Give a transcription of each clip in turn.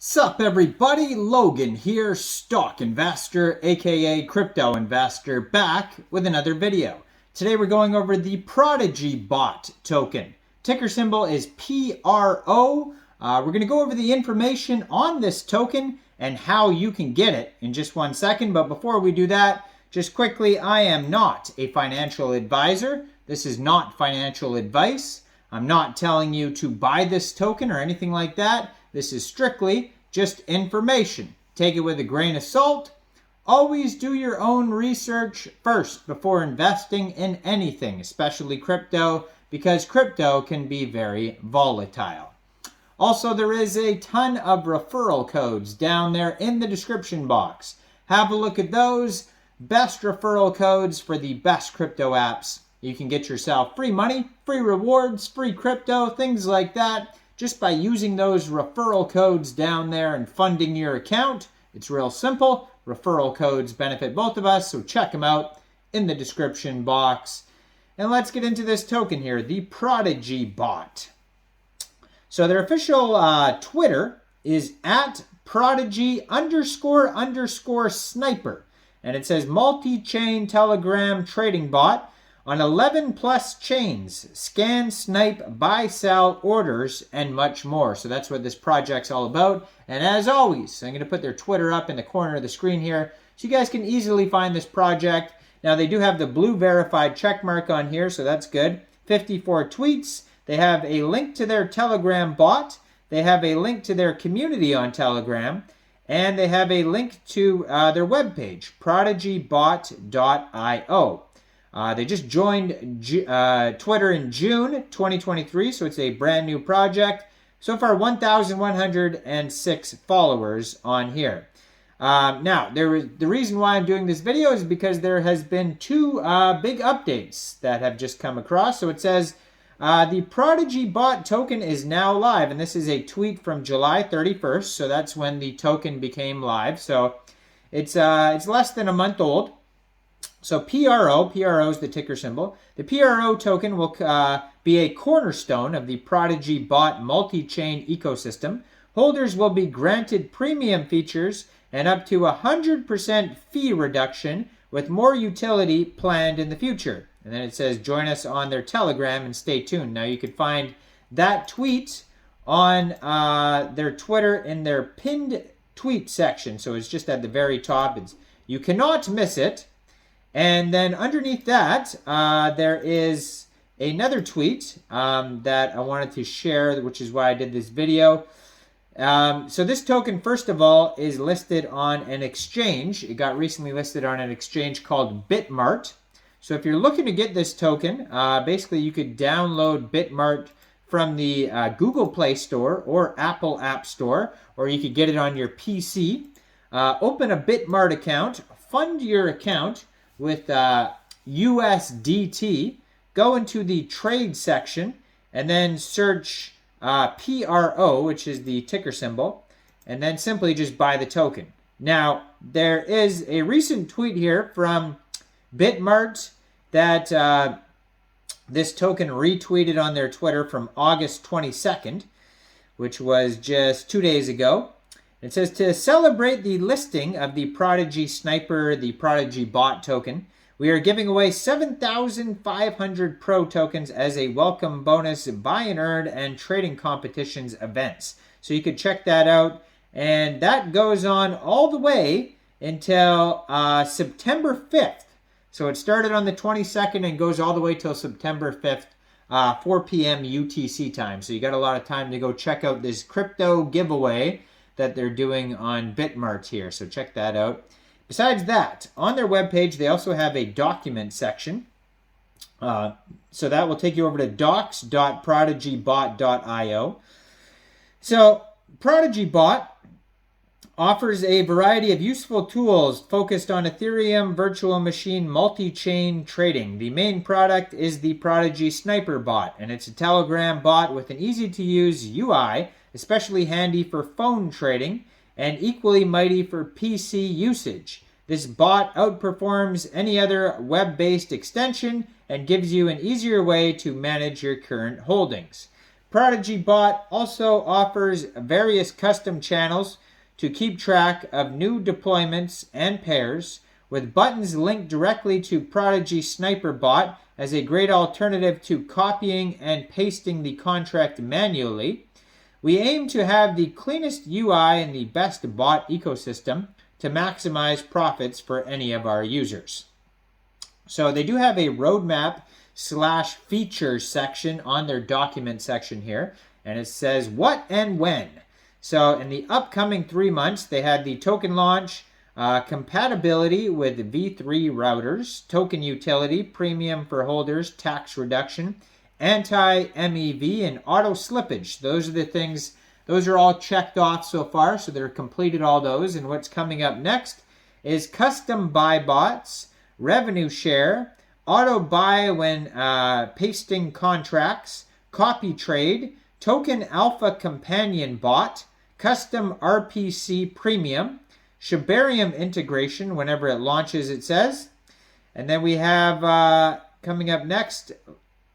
Sup everybody, Logan here, stock investor aka crypto investor, back with another video. Today we're going over the Prodigy bot token. Ticker symbol is PRO. We're going to go over the information on this token and how you can get it in just 1 second. But before we do that, just quickly, I am not a financial advisor. This is not financial advice. I'm not telling you to buy this token or anything like that. This is strictly just information. Take it with a grain of salt. Always do your own research first before investing in anything, especially crypto, because crypto can be very volatile. Also, there is a ton of referral codes down there in the description box. Have a look at those. Best referral codes for the best crypto apps. You can get yourself free money, free rewards, free crypto, things like that, just by using those referral codes down there and funding your account. It's real simple. Referral codes benefit both of us, so check them out in the description box. And let's get into this token here, the Prodigy bot. So their official Twitter is at Prodigy__sniper. And it says multi-chain Telegram trading bot on 11 plus chains, scan, snipe, buy, sell, orders, and much more. So that's what this project's all about. And as always, I'm going to put their Twitter up in the corner of the screen here so you guys can easily find this project. Now they do have the blue verified check mark on here, so that's good. 54 tweets. They have a link to their Telegram bot. They have a link to their community on Telegram. And they have a link to their webpage, prodigybot.io. They just joined Twitter in June 2023, so it's a brand new project. So far, 1,106 followers on here. Now, the reason why I'm doing this video is because there has been two big updates that have just come across. So it says the Prodigy bot token is now live, and this is a tweet from July 31st. So that's when the token became live. So it's less than a month old. So PRO is the ticker symbol. The PRO token will be a cornerstone of the Prodigy bot multi-chain ecosystem. Holders will be granted premium features and up to 100% fee reduction with more utility planned in the future. And then it says join us on their Telegram and stay tuned. Now you can find that tweet on their Twitter in their pinned tweet section. So it's just at the very top. You cannot miss it. And then underneath that, there is another tweet that I wanted to share, which is why I did this video. So this token, first of all, is listed on an exchange. It got recently listed on an exchange called Bitmart. So if you're looking to get this token, basically you could download Bitmart from the Google Play Store or Apple App Store, or you could get it on your PC. Open a Bitmart account, fund your account with USDT, go into the trade section, and then search PRO, which is the ticker symbol, and then simply just buy the token. Now, there is a recent tweet here from Bitmart that this token retweeted on their Twitter from August 22nd, which was just 2 days ago. It says, to celebrate the listing of the Prodigy Sniper, the Prodigy bot token, we are giving away 7,500 Pro tokens as a welcome bonus buy and earn and trading competitions events. So you could check that out. And that goes on all the way until September 5th. So it started on the 22nd and goes all the way till September 5th, 4 p.m. UTC time. So you got a lot of time to go check out this crypto giveaway that they're doing on Bitmart here. So check that out. Besides that, on their webpage, they also have a document section. So that will take you over to docs.prodigybot.io. So Prodigy bot offers a variety of useful tools focused on Ethereum virtual machine multi-chain trading. The main product is the Prodigy Sniper bot, and it's a Telegram bot with an easy-to-use UI, especially handy for phone trading, and equally mighty for PC usage. This bot outperforms any other web-based extension and gives you an easier way to manage your current holdings. Prodigy bot also offers various custom channels to keep track of new deployments and pairs, with buttons linked directly to Prodigy Sniper bot as a great alternative to copying and pasting the contract manually. We aim to have the cleanest UI and the best bot ecosystem to maximize profits for any of our users. So they do have a roadmap / features section on their document section here, and it says what and when. So in the upcoming 3 months, they had the token launch, compatibility with V3 routers, token utility, premium for holders, tax reduction, anti-MEV, and auto slippage. Those are the things, those are all checked off so far, so they're completed all those. And what's coming up next is custom buy bots, revenue share, auto buy when pasting contracts, copy trade, token alpha companion bot, custom RPC premium, Shibarium integration whenever it launches, it says. And then we have coming up next,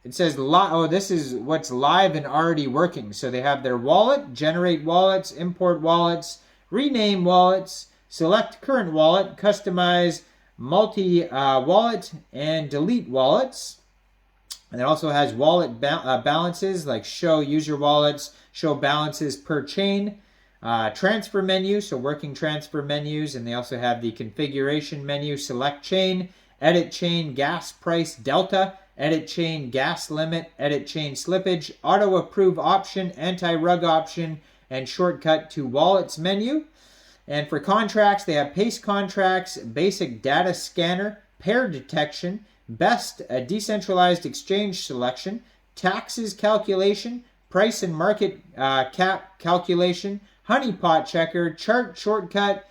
it says, oh, this is what's live and already working. So they have their wallet, generate wallets, import wallets, rename wallets, select current wallet, customize multi-wallet, and delete wallets. And it also has wallet balances, like show user wallets, show balances per chain, transfer menu, so working transfer menus, and they also have the configuration menu, select chain, edit chain gas price delta, edit chain gas limit, edit chain slippage, auto approve option, anti-rug option, and shortcut to wallets menu. And for contracts, they have paste contracts, basic data scanner, pair detection, best decentralized exchange selection, taxes calculation, price and market cap calculation, honeypot checker, chart shortcut,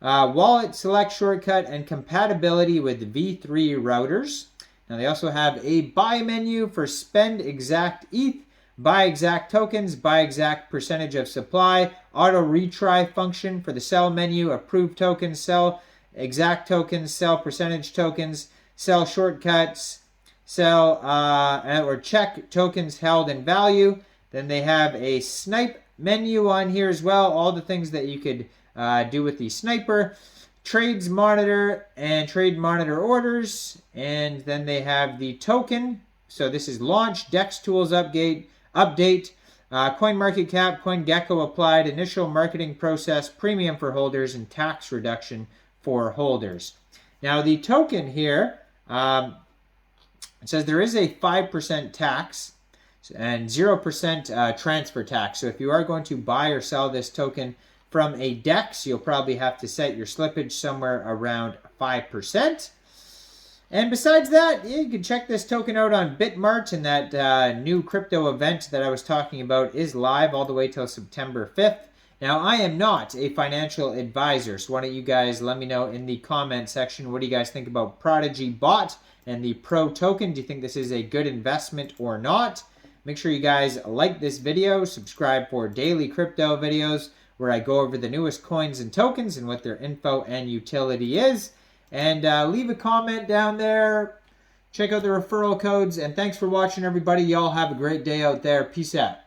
wallet select shortcut, and compatibility with V3 routers. Now they also have a buy menu for spend exact ETH, buy exact tokens, buy exact percentage of supply, auto retry function for the sell menu, approve tokens, sell exact tokens, sell percentage tokens, sell shortcuts, sell or check tokens held in value. Then they have a snipe menu on here as well, all the things that you could do with the sniper, trades monitor and trade monitor orders. And then they have the token. So this is launch, DEX tools update, CoinMarketCap, CoinGecko applied, initial marketing process, premium for holders, and tax reduction for holders. Now the token here, it says there is a 5% tax and 0% transfer tax. So if you are going to buy or sell this token from a DEX, you'll probably have to set your slippage somewhere around 5%. And besides that, you can check this token out on Bitmart, and that new crypto event that I was talking about is live all the way till September 5th. Now, I am not a financial advisor, so why don't you guys let me know in the comment section, what do you guys think about Prodigy bot and the Pro token? Do you think this is a good investment or not? Make sure you guys like this video, subscribe for daily crypto videos where I go over the newest coins and tokens and what their info and utility is. And leave a comment down there. Check out the referral codes. And thanks for watching, everybody. Y'all have a great day out there. Peace out.